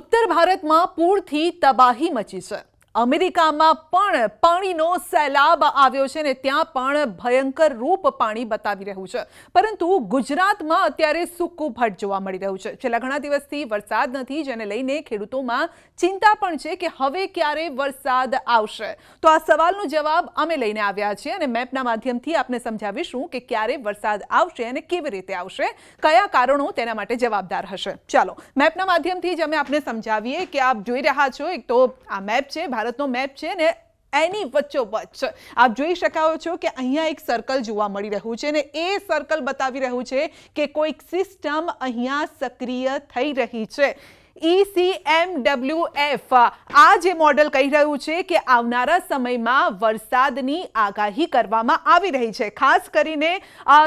ઉત્તર ભારતમાં પૂરથી તબાહી મચી છે। અમેરિકામાં પણ પાણીનો સૈલાબ આવ્યો છે ને ત્યાં પણ ભયંકર રૂપ પાણી બતાવી રહ્યું છે, પરંતુ ગુજરાતમાં અત્યારે સૂકું ભટ્ટ જોવા મળી રહ્યું છે। છેલ્લા ઘણા દિવસથી વરસાદ નથી, જેને લઈને ખેડૂતોમાં ચિંતા પણ છે કે હવે ક્યારે વરસાદ આવશે। તો આ સવાલનો જવાબ અમે લઈને આવ્યા છીએ અને મેપના માધ્યમથી આપને સમજાવીશું કે ક્યારે વરસાદ આવશે અને કેવી રીતે આવશે, કયા કારણો તેના માટે જવાબદાર હશે। ચાલો મેપના માધ્યમથી જ અમે આપને સમજાવીએ કે આપ જોઈ રહ્યા છો, એક તો આ મેપ છે, ભારતનો મેપ છે ને એની વચ્ચોવચ્ચ આપ જોઈ શકો છો કે અહીંયા એક સર્કલ જોવા મળી રહ્યું છે ને એ સર્કલ બતાવી રહ્યું છે કે કોઈક સિસ્ટમ અહીંયા સક્રિય થઈ રહી છે। ECMWF આ જે મોડેલ કહી રહ્યું છે કે આવનારા સમયમાં વરસાદની આગાહી કરવામાં આવી રહી છે। ખાસ કરીને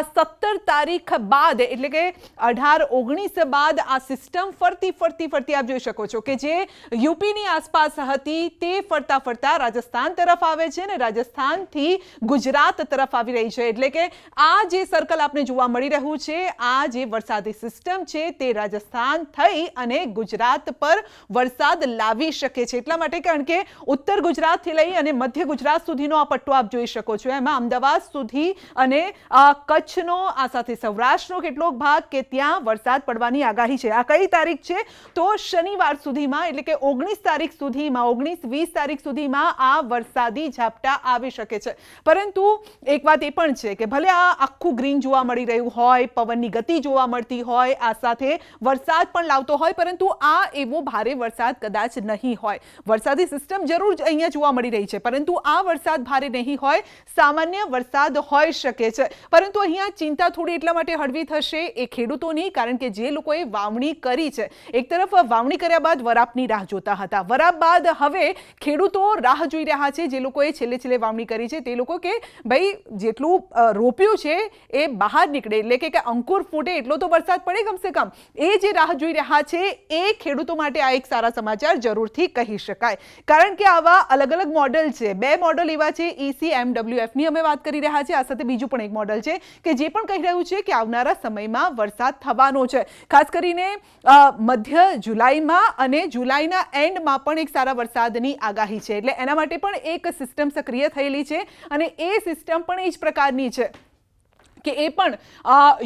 17 તારીખ બાદ એટલે કે 18-19 બાદ આ સિસ્ટમ ફરતી આપ જોઈ શકો છો કે જે યુપીની આસપાસ હતી તે ફરતા રાજસ્થાન તરફ આવે છે અને રાજસ્થાનથી ગુજરાત તરફ આવી રહી છે। એટલે કે આ જે સર્કલ આપને જોવા મળી રહ્યું છે, આ જે વરસાદી સિસ્ટમ છે તે રાજસ્થાન થઈ અને ગુજરાત પર વરસાદ લાવી શકે છે। એટલા માટે કારણ કે ઉત્તર ગુજરાતથી લઈ અને મધ્ય ગુજરાત સુધીનો આ પટ્ટો આપ જોઈ શકો છો, એમાં અમદાવાદ સુધી અને કચ્છનો આ સાથે સૌરાષ્ટ્રનો કેટલોક ભાગ કે ત્યાં વરસાદ પડવાની આગાહી છે। આ કઈ તારીખ છે તો શનિવાર સુધીમાં, એટલે કે 19 તારીખ સુધીમાં, 19-20 તારીખ સુધીમાં આ વરસાદી ઝાપટા આવી શકે છે। પરંતુ એક વાત એ પણ છે કે ભલે આ આખું ગ્રીન જોવા મળી રહ્યું હોય, પવનની ગતિ જોવા મળતી હોય, આ સાથે વરસાદ પણ લાવતો હોય, પરંતુ આ એવો ભારે વરસાદ કદાચ નહીં હોય। વરસાદી સિસ્ટમ જરૂર અહીંયા જોવા મળી રહી છે, પરંતુ આ વરસાદ ભારે નહીં હોય, સામાન્ય વરસાદ હોઈ શકે છે। પરંતુ અહીંયા ચિંતા થોડી એટલા માટે હળવી થશે એ ખેડૂતોની, કારણ કે જે લોકોએ વાવણી કરી છે, એક તરફ વાવણી કર્યા બાદ વરાપની રાહ જોતા હતા, વરાપ બાદ હવે ખેડૂતો રાહ જોઈ રહ્યા છે, જે લોકોએ છેલ્લે વાવણી કરી છે તે લોકો કે ભાઈ જેટલું રોપ્યું છે એ બહાર નીકળે, એટલે કે અંકુર ફૂટે એટલો તો વરસાદ પડે કમસે કમ, એ જે રાહ જોઈ રહ્યા છે એ ખેડૂતો માટે આ એક સારા સમાચાર જરૂરથી કહી શકાય। કારણ કે આવા અલગ અલગ મોડેલ છે, બે મોડેલ એવા છે, ECMWF ની અમે વાત કરી રહ્યા છીએ, આ સાથે બીજું પણ એક મોડેલ છે કે જે પણ કહી રહ્યું છે કે આવનારા સમયમાં વરસાદ થવાનો છે। ખાસ કરીને મધ્ય જુલાઈમાં અને જુલાઈના એન્ડમાં પણ એક સારા વરસાદની આગાહી છે, એટલે એના માટે પણ એક સિસ્ટમ સક્રિય થયેલી છે અને એ સિસ્ટમ પણ એ જ પ્રકારની છે કે એ પણ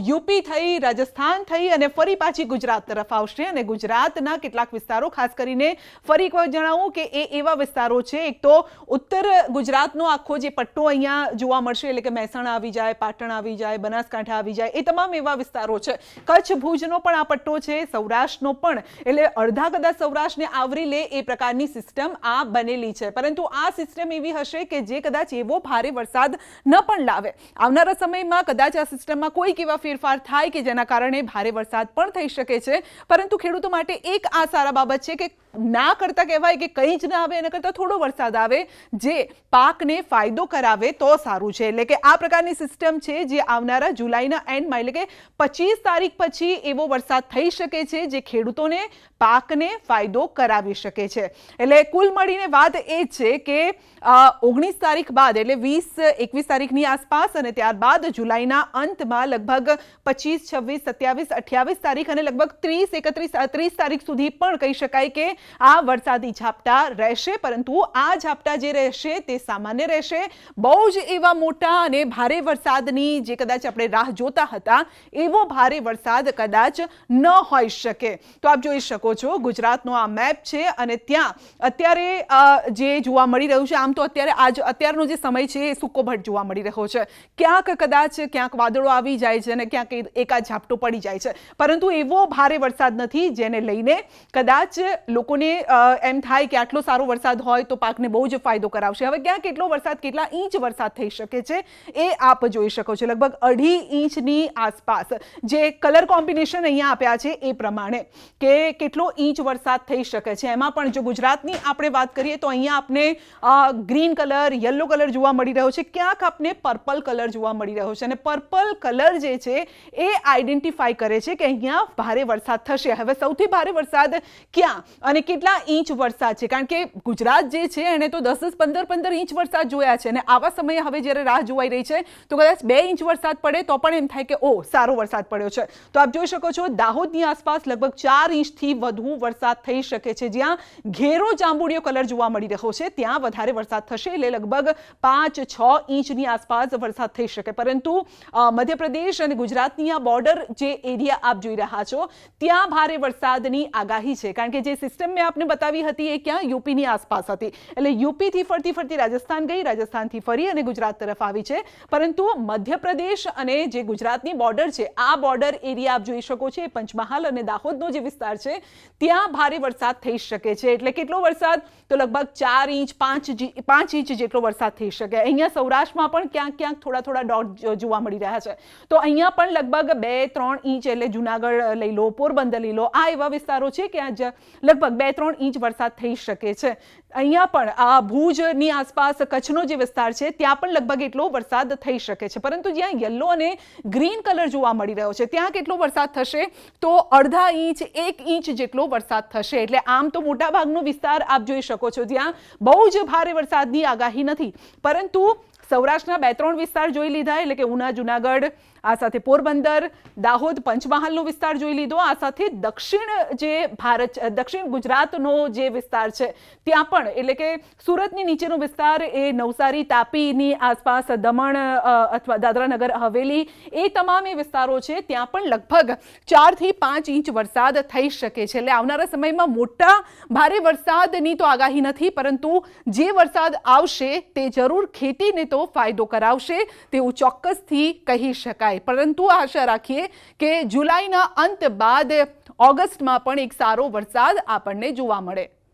યુપી થઈ, રાજસ્થાન થઈ અને ફરી પાછી ગુજરાત તરફ આવશે અને ગુજરાતના કેટલાક વિસ્તારો, ખાસ કરીને ફરી એક વાર જણાવું કે એ એવા વિસ્તારો છે, એક તો ઉત્તર ગુજરાતનો આખો જે પટ્ટો અહીંયા જોવા મળશે, એટલે કે મહેસાણા આવી જાય, પાટણ આવી જાય, બનાસકાંઠા આવી જાય, એ તમામ એવા વિસ્તારો છે। કચ્છ ભુજનો પણ આ પટ્ટો છે, સૌરાષ્ટ્રનો પણ, એટલે અડધા કદાચ સૌરાષ્ટ્રને આવરી લે એ પ્રકારની સિસ્ટમ આ બનેલી છે। પરંતુ આ સિસ્ટમ એવી હશે કે જે કદાચ એવો ભારે વરસાદ ન પણ લાવે। આવનારા સમયમાં કદાચ આ સિસ્ટમમાં કોઈક એવા ફેરફાર થાય કે જેના કારણે ભારે વરસાદ પણ થઈ શકે છે, પરંતુ ખેડૂતો માટે એક આ સારા બાબત છે કે ના કરતા કહેવાય કે કંઈ જ ના આવે, એના કરતાં થોડો વરસાદ આવે જે પાકને ફાયદો કરાવે તો સારું છે। એટલે કે આ પ્રકારની સિસ્ટમ છે જે આવનારા જુલાઈના એન્ડમાં, એટલે કે 25 તારીખ પછી એવો વરસાદ થઈ શકે છે જે ખેડૂતોને પાકને ફાયદો કરાવી શકે છે। એટલે કુલ મળીને વાત એ છે કે 19 તારીખ બાદ, એટલે 20-21 તારીખની આસપાસ અને ત્યારબાદ જુલાઈના અંતમાં લગભગ 25, 26, 27, 28 તારીખ અને લગભગ 30, 31, 30 તારીખ સુધી પણ કહી શકાય કે આ વરસાદી ઝાપટા રહેશે। પરંતુ આ ઝાપટા જે રહેશે તે સામાન્ય રહેશે, બહુ જ એવા મોટા અને ભારે વરસાદની જે કદાચ આપણે રાહ જોતા હતા એવો ભારે વરસાદ કદાચ ન હોઈ શકે। તો આપ જોઈ શકો છો ગુજરાતનો આ મેપ છે અને ત્યાં અત્યારે જે જોવા મળી રહ્યું છે, આમ તો અત્યારનો જે સમય છે એ સૂકો ભટ્ટ જોવા મળી રહ્યો છે, ક્યાંક કદાચ ક્યાંક વાદળો આવી જાય છે અને ક્યાંક એકાદ ઝાપટો પડી જાય છે, પરંતુ એવો ભારે વરસાદ નથી જેને લઈને કદાચ લોકોને એમ થાય કે આટલો સારો વરસાદ હોય તો પાકને બહુ જ ફાયદો કરાવશે। હવે ક્યાં કેટલો વરસાદ, કેટલા ઇંચ વરસાદ થઈ શકે છે એ આપ જોઈ શકો છો, લગભગ 2.5 ઇંચની આસપાસ જે કલર કોમ્બિનેશન અહીંયા આપ્યા છે એ પ્રમાણે કે કેટલો ઇંચ વરસાદ થઈ શકે છે। એમાં પણ જો ગુજરાતની આપણે વાત કરીએ તો અહીંયા આપને ગ્રીન કલર, યલો કલર જોવા મળી રહ્યો છે, ક્યાંક આપને પર્પલ કલર જોવા મળી રહ્યો છે અને પર્પલ કલર જે છે એ આઈડેન્ટિફાઈ કરે છે કે અહીંયા ભારે વરસાદ થશે। હવે સૌથી ભારે વરસાદ ક્યાં અને અને કેટલા ઇંચ વરસાદ છે, કારણ કે ગુજરાત જે છે એને તો 10-15 ઇંચ વરસાદ જોયા છે, અને આવા સમયે હવે જ્યારે રાહ જોવાઈ રહી છે તો કદાચ 2 ઇંચ વરસાદ પડે તો પણ એમ થાય કે ઓ સારો વરસાદ પડ્યો છે. તો આપ જોઈ શકો છો દાહોદની આસપાસ લગભગ 4 ઇંચથી વધુ વરસાદ થઈ શકે છે. જ્યાં ઘેરો જાંબુડિયો કલર જોવા મળી રહ્યો છે ત્યાં વધારે વરસાદ થશે, એટલે લગભગ 5-6 ઇંચની આસપાસ વરસાદ થઈ શકે. પરંતુ મધ્યપ્રદેશ અને ગુજરાતની આ બોર્ડર જે એરિયા આપ જોઈ રહ્યા છો ત્યાં ભારે વરસાદની આગાહી છે, કારણ કે જે સિસ્ટમ મેં આપને બતાવી હતી એ ક્યાં યુપીની આસપાસ હતી, એટલે યુપીથી ફરતી ફરતી રાજસ્થાન ગઈ, રાજસ્થાનથી ફરી અને ગુજરાત તરફ આવી છે. પરંતુ મધ્યપ્રદેશ અને જે ગુજરાતની બોર્ડર છે આ બોર્ડર એરિયા આપ જોઈ શકો છો, પંચમહાલ અને દાહોદનો જે વિસ્તાર છે ત્યાં ભારે વરસાદ થઈ શકે છે. એટલે કેટલો વરસાદ? તો લગભગ 4 ઇંચ 5 ઇંચ જેટલો વરસાદ થઈ શકે. અહીંયા સૌરાષ્ટ્રમાં પણ ક્યાંક ક્યાંક થોડા ડોટ જોવા મળી રહ્યા છે. તો અહીંયા પણ લગભગ 2-3 ઇંચ, એટલે જુનાગઢ લઈ લો, પોરબંદર લઈ લો, આ એવા વિસ્તારો છે કે લગભગ 2-3 ઇંચ વરસાદ થઈ શકે છે. અહીંયા પણ આ ભુજની આસપાસ કચ્છનો જે વિસ્તાર છે ત્યાં પણ લગભગ એટલો વરસાદ થઈ શકે છે. પરંતુ જ્યાં યલો અને ગ્રીન કલર જોવા મળી રહ્યો છે ત્યાં કેટલો વરસાદ થશે? તો અડધા ઇંચ 1 ઇંચ જેટલો વરસાદ થશે. એટલે આમ તો મોટાભાગનો વિસ્તાર આપ જોઈ શકો છો જ્યાં બહુ જ ભારે વરસાદની આગાહી નથી, પરંતુ સૌરાષ્ટ્રના 2-3 વિસ્તાર જોઈ લીધા, એટલે કે ઉના, જુનાગઢ, આ સાથે પોરબંદર, દાહોદ, પંચમહાલનો વિસ્તાર જોઈ લીધો, આ સાથે દક્ષિણ ગુજરાતનો જે વિસ્તાર છે ત્યાં પણ, એટલે કે સુરતની નીચેનો વિસ્તાર, એ નવસારી, તાપીની આસપાસ, દમણ અથવા દાદરાનગર હવેલી, એ તમામ એ વિસ્તારો છે ત્યાં પણ લગભગ 4 થી 5 ઇંચ વરસાદ થઈ શકે છે. એટલે આવનારા સમયમાં મોટા ભારે વરસાદની તો આગાહી નથી, પરંતુ જે વરસાદ આવશે તે જરૂર ખેતીને તો ફાયદો કરાવશે તેવું ચોક્કસથી કહી શકાય. પરંતુ આશા રાખીએ કે જુલાઈના અંત બાદ ઓગસ્ટમાં પણ એક સારો વરસાદ આપણને જોવા મળે.